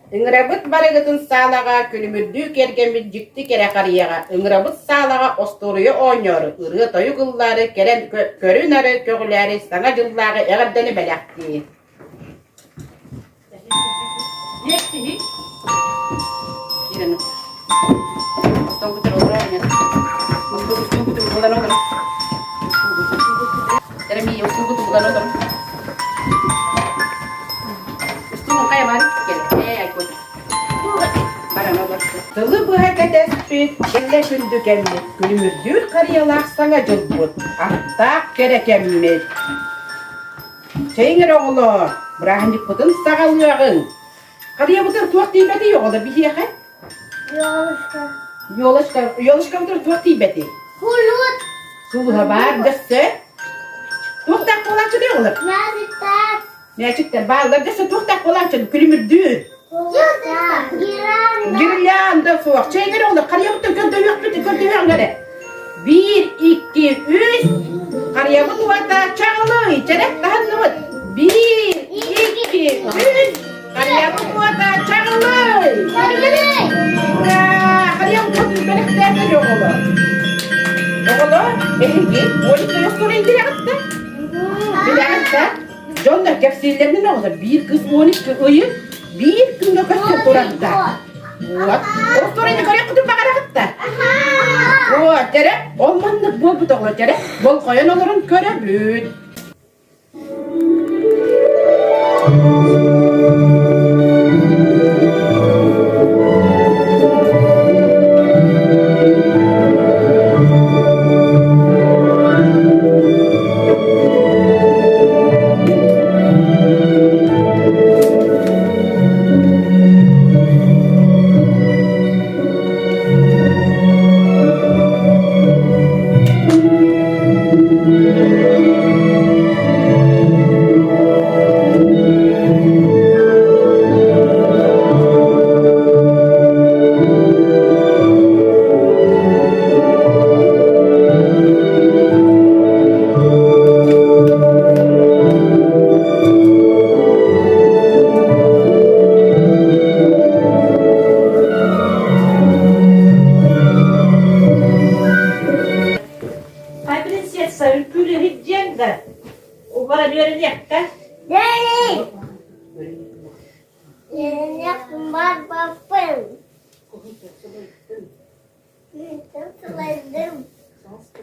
Ыңырабыт барыгытын саалага күлүмүрдүү кергенбит жикти кере карыяга. Ыңырабыт саалага остуорую ооньору. Ырыы тою кыллары, керен көрүнары, көгүләри саңа жыллагы эгердени белекти. Тылы быһа кәтәспит, шелле күндү кәммит, күлүмүрдүүр карыялаах саңа жылбут, аттаак кере кәммит. Чейңер оғылы, бұрағындық бұтын сағалуағын. Қария бұтыр туақ дейбәді оғылы бихияқа? Yoluşka budur tuaq deybədi. Kulut. Suluha var, dəstə. Tuaqtaq olançı ne olur? Yazıklar. Nəçiklər, bağlar dəstə tuaqtaq olançı külümürdür. Yazıklar. Girlanda soğuk. Çeygir olur, qarıya budur kördüğüq bitti, kördüğüq nere? 1, 2, 3. Qarıya budur vata çağılı, içerek daha ne var? 1, 2, 3. Qarıya budur vata çağılı. Qarıya budur belek derdi yok olur. Oğlu, elingi, oğlu yoktur indire gitti. Bir hatta, John'da kapsillerini ne olur? Bir kız 12 ayı, bir gün nöbette duranda. Вот. Орторыны көрек күтіп бағара қытта. Вот, тере, ол маннық бол бұтоғылы тере, бол қойын олырын көре бүт.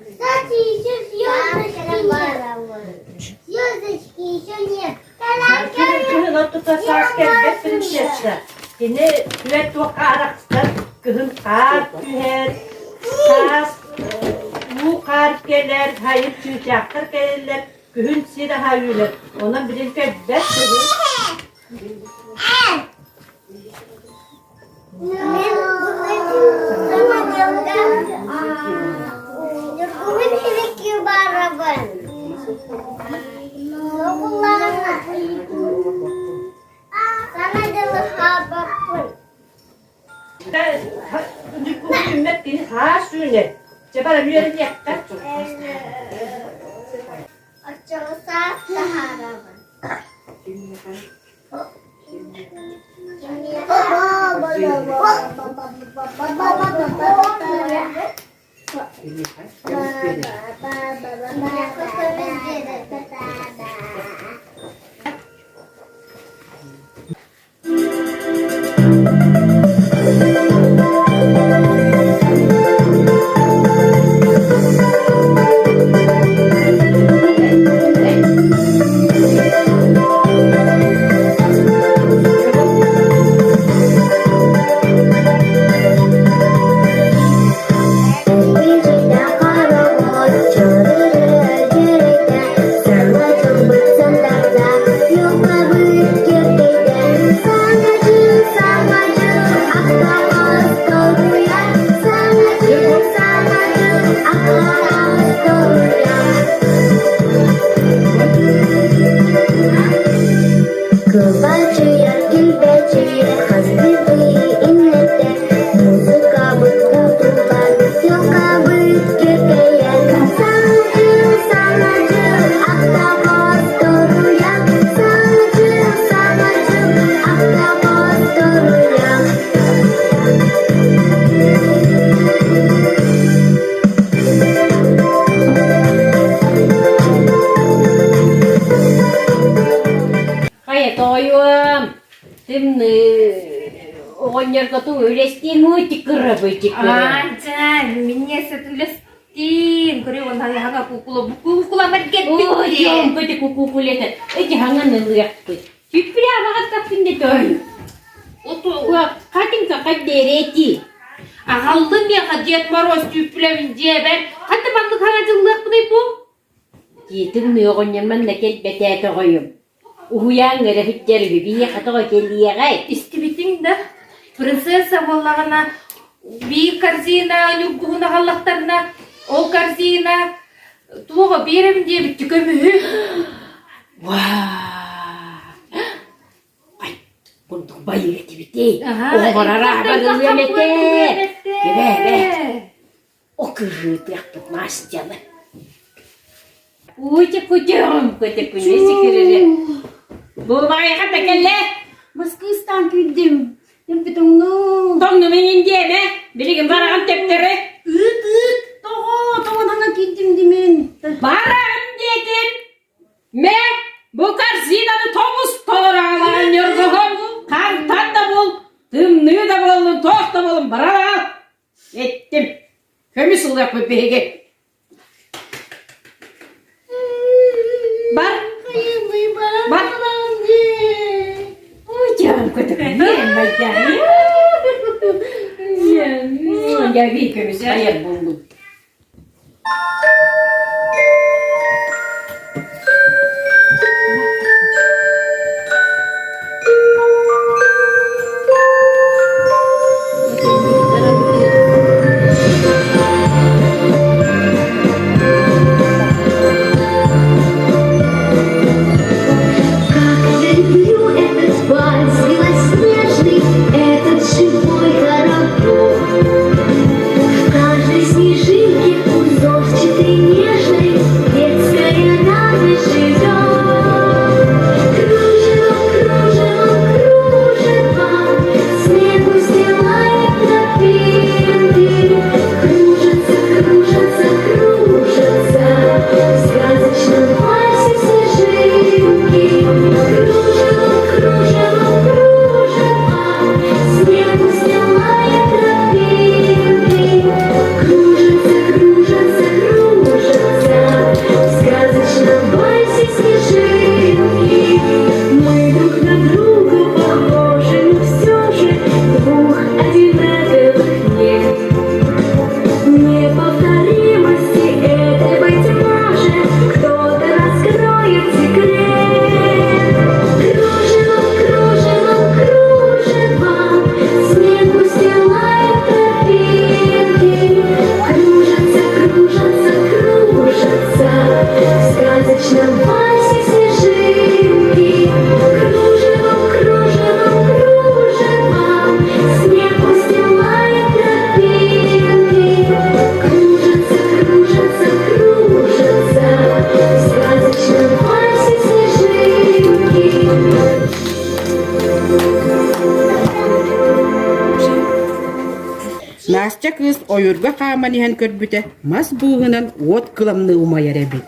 Кстати, еще звездочки еще нет. Kızın otuta sarken принцесса. Yine tüvet o karakter kızın kar tühet sas bu karkeler hayır tüyacaklar gelirler kızın siri hayırlar. Ona birlikte bet kızın. Ümmet beni ha suyunu. Cebara müyerini yaktar. тоюм. Тымны оғынерға ту өлестен өте Кыра бөйте Кыра. Анча, мне сетілестен. Көре онда яға кукуламар кетті. Ой, жом көте кукулеті. Өте хаңан ұлыяқты. Түйпілі амағат қаппінде той. Қатыңса қаддереті. Ағалды меға Дед Мороз түйпілемін дебен. Қатты маңды қана жылдық бұдай бұл? Жетің оғынерман да кел бәтәті қойым. Уяң әріхіттері бейе қатыға келді еғай. Истебетің да. Принцесса болағына бей корзина, нүргуғына қалақтарына, ол корзина туға берем дебі түкөмі. Бұндық байы әтебетей. Оғырара ағадың өметі. Кебе. О күріт яқтық настяны. Өте көтерім, көте күнесі керері. Бұл бағай қата кәлі. Мысқыстан күдім. Тоңны менен деме. Білігін бараған тептері. Тоғадаңа күдім демен. Барағын дедім. Ме, бұл корзинаны тоғыз тоғырағалаған өргіғым. Қантан да бол, тымны да болын, тоқ да болын, бараға. Еттім. Көмі сұлдақ бөпеге. Бар. Бар. Ой, жан көтіп. Мен байдан. Я викамыз аяқ болдым. Настя кыз ойырға қаманихан көрбіті, мас бұғынан от қыламны умайар әбі.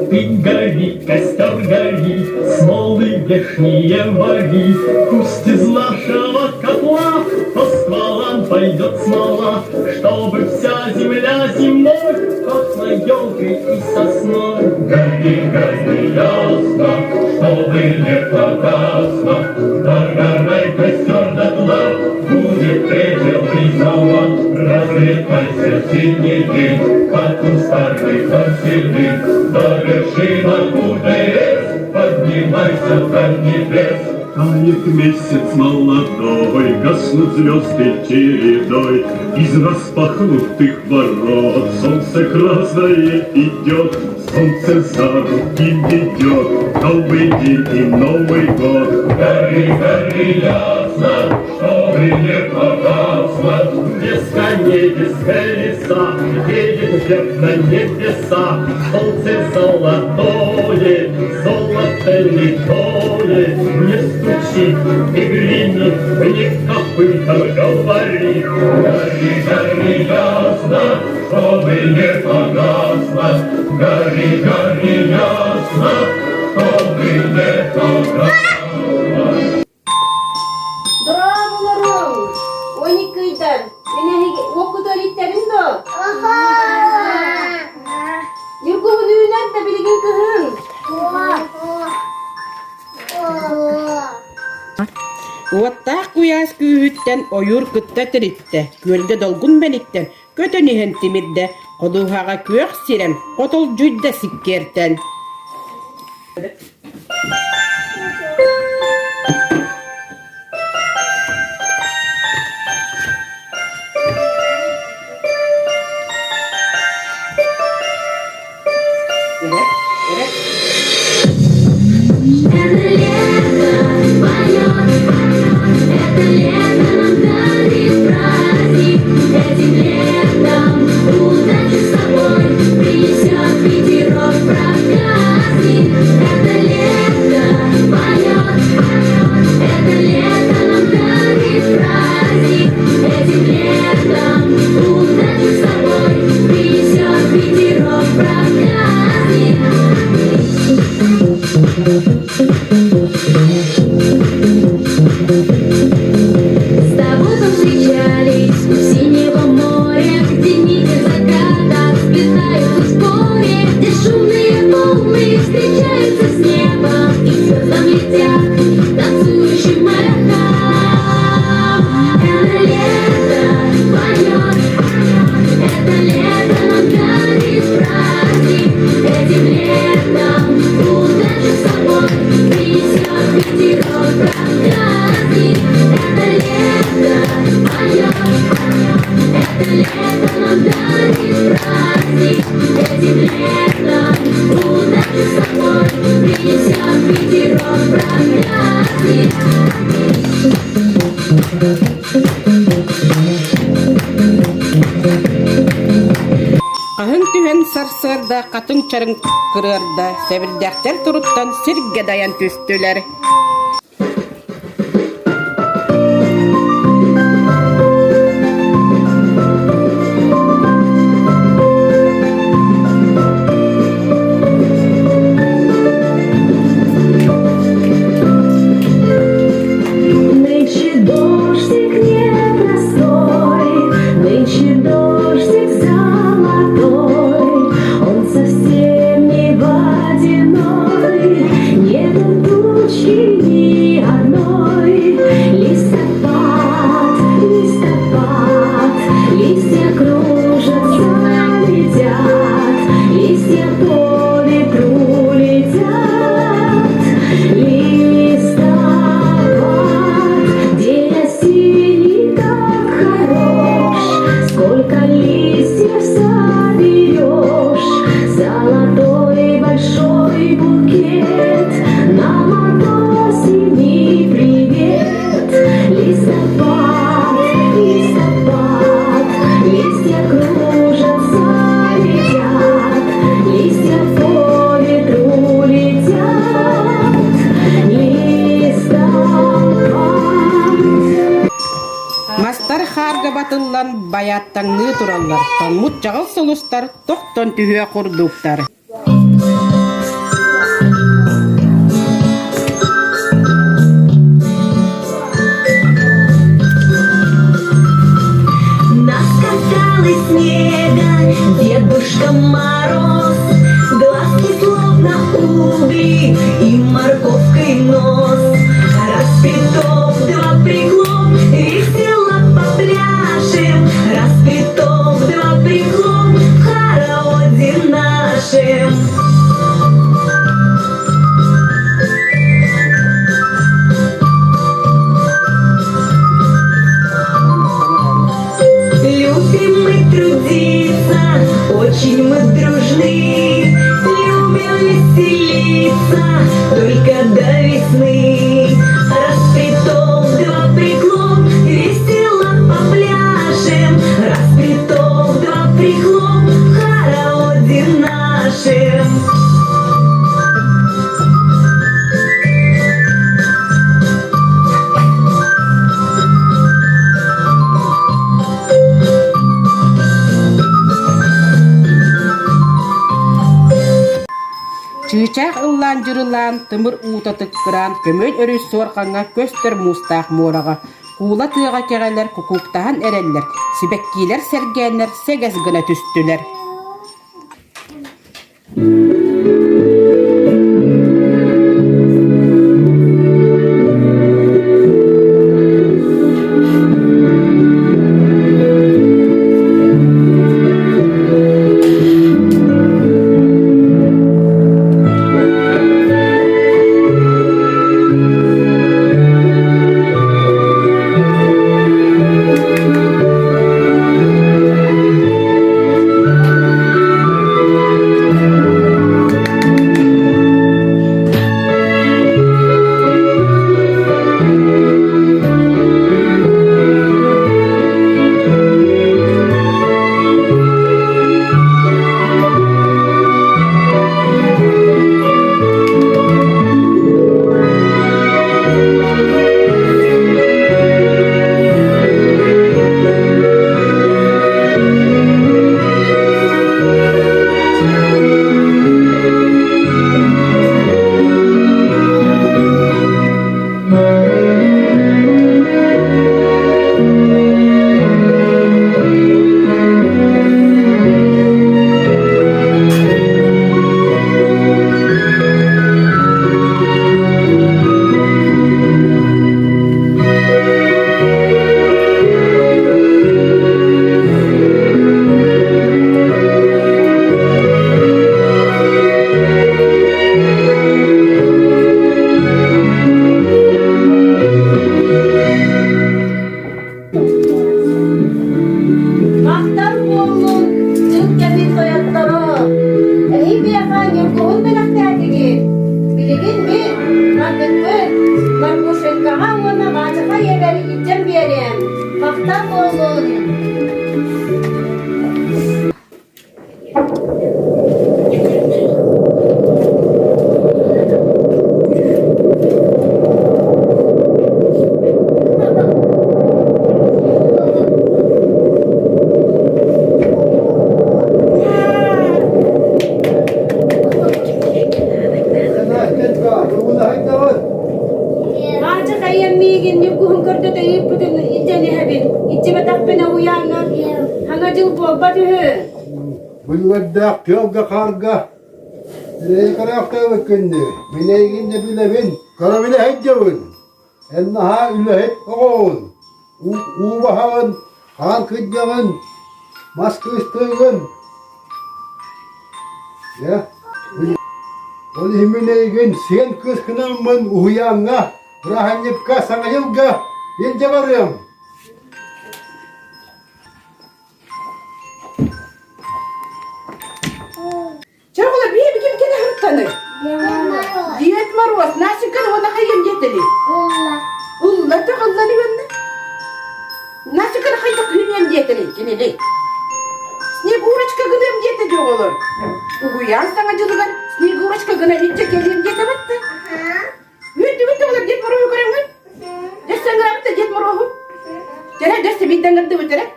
Пить горит, костер горит, смолы вешние ваги. Пусть из нашего котла по стволам пойдет смола, чтобы вся земля зимой пахла елкой и сосной. Гори, гори, ясно, чтобы не погасло, догорай костер дотла, будет пепел и зола. Разлетайся в синий день, под старый консервин, до вершина УДС, поднимайся в небес. Тает месяц молодой, гаснут звезды чередой, из распахнутых ворот солнце красное идет, солнце за руки ведет, новый день и Новый год. Гори, гори, ясно, что не погасло, без коней, без колеса, едет вверх на небеса, солнце золотое, золото литое, не стучит и гремит. гори, мне копытом говори. Гори, гори, ясно, чтобы не погасло. Гори, гори, ясно, чтобы не погасло. Браво, 12'den. Beni okudan itlerim de. Yurguğun üyünen de bilgin kızın. Уаттаах куяас күүһүттэн ойур кытта тиритте, күөлгэ долгун бениттен, көтөниһэн тимирдэ, ходуһаға күөх сирен, котол жуйда сиккертен. Ahın tühen sarsarda, katın çarın kırarda, sevirdekler turuttan sirge dayan tüstüler. Батыллан баяттаңны тураллар, томмут жағыл солустар, тоқтон түйе құрдуқтар. Наскакал из снега Дедушка Мороз, глазки словно угли и морковкой нос. Раз притоп, два приглом, весело попляшем. Раз притоп, два приглом, в хороводе нашем. Любим мы трудиться, очень мы дружны, любим веселиться только до весны. Раз притоп, два приглом, весело попляшем. Раз притоп, два приглом, в хороводе нашем. Çığçaq ıllan jırılan, tımır uta tıkkıran, kömöl örüs sorqanğa köstör mustaq morağa. Kuula tığağa kegeler, kukuktahan ereller, sibekkiler sergenler, segez gına tüstüler. Bulwaddak yoga karga. Karakta bakındı. Minegin de bilevin. Karamine hecevin. Ennaha ülahit oğul. Uvahan. Han kıdyanın. Maskı istığın. Ya. Onu minegin sen kıskınamın uyanına. Rahanyipka sana yılga. Yince varım. Çağla bir kim kene hırtanı. Diyet maros, nasıl kan ona hayım yeteli. Ulla da kallani bende. Nasıl kan hayta kıyım yeteli, kineli. Sneg uğraşka gınım yetedi olur. Uyan sana cılıgan, sneg uğraşka gınım içe kelim yetemetti. Üttü olur, diyet marohu karayım. Dessen gıramı da diyet marohu. Cere desse bitten gıdı bitere.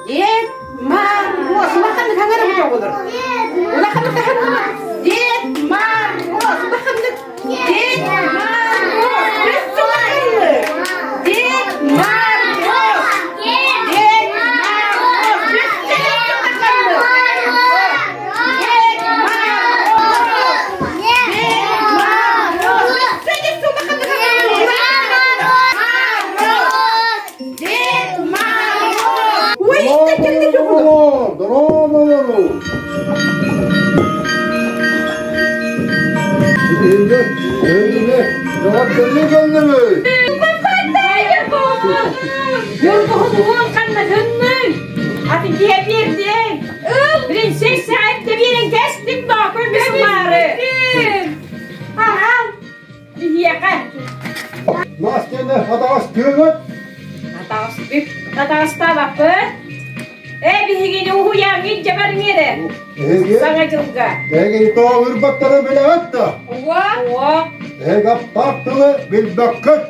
Diyet maros, makanlık hangarım çok olur. Ulah kanlık da hangarım. Diyet maros, ulah kanlık. Diyet maros, üstü kanlık. Diyet maros. Diyet maros, üstü kanlık. Diyet maros. Diyet maros, üstü kanlık. Diyet maros. Uy işte geldi çok olur. Doğru. Öyle. Rahat gönlü mü? Yolduğun kanına dönmün. Hadi diye birdin. Prenses saatte birin kestim bakın bir varı. Aha. Diye kan. Maskende hataş kırılır. Atas tabakı. Bir higini uhuyan gidce barngere. Sana juga. Ege to ırbatları bile hatta. Wah. Ege taktılı bil bakır.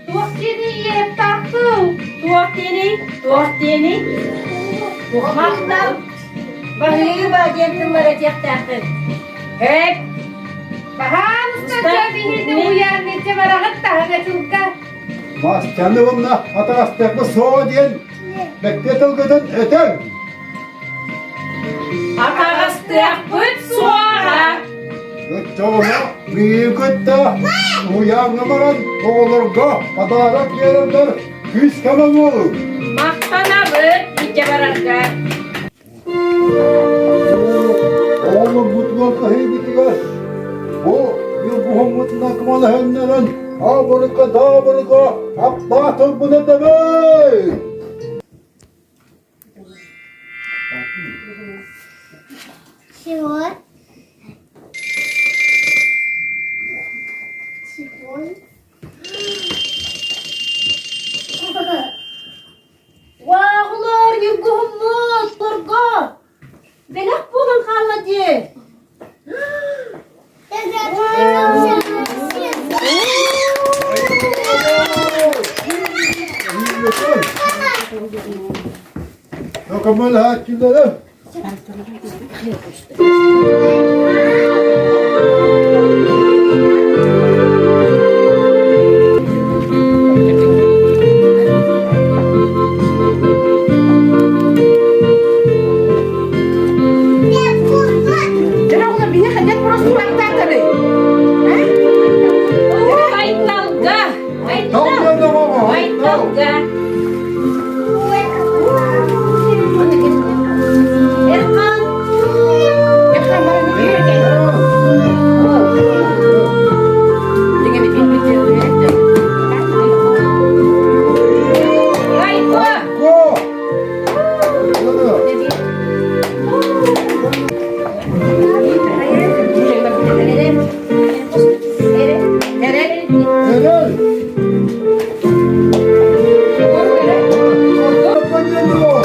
Tuhtini ye taktı. Tuhtini. Maktam. Bahaya bagian kemarin takkan. Hep. Bahan usta bihini uyan nece baragat tahana çulka. Maskeni bununla atastekli soğuk diyen bekletil gıdın öter. Атарастык бүт суара. Çoğuna büyük gıtta uyanmaran oğulurga adalet verirler. Küs kamam olur. Мактана бүт ите барарга. Oğlum mutluğa heybetiler. Bu bir muhammedine kımalı henneden abarıka dağbarıka aplatın bu ne demek? Чего? Чего? Вағылар ергіміз тұрға. Белех болын қалады. Dokunmalı hakimlerim. Jangan udah biar hajat terus pulang tadi. Айталға. Tamam yandım ama. Айталға. Ерхан. Ya kamar ini. Dengan bikin aja. Айтла. Go. Hadi. Helal. Kapan yandım o?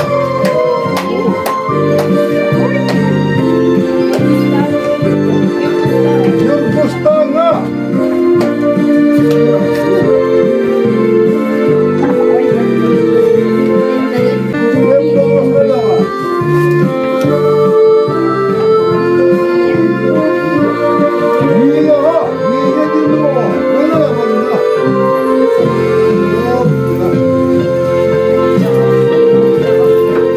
Yıldızlarına. Yıldızlarına. Niye ha? Niye dinle o? Öyle yapalım ha.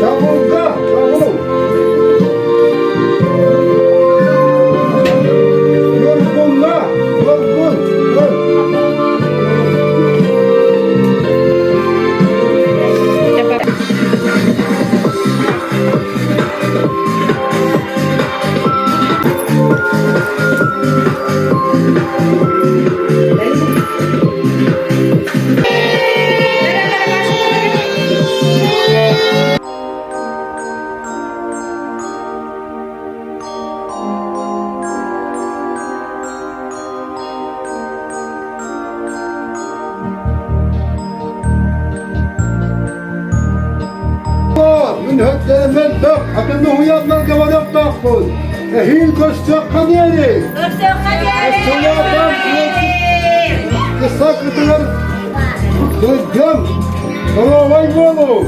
Çabuk da, çabuk. Yorgun da, yorgun. من هالكلمات ده حتى انه يلا الجوانب تاخذ هي القصه قديري السكرتير قدام هو وين بولو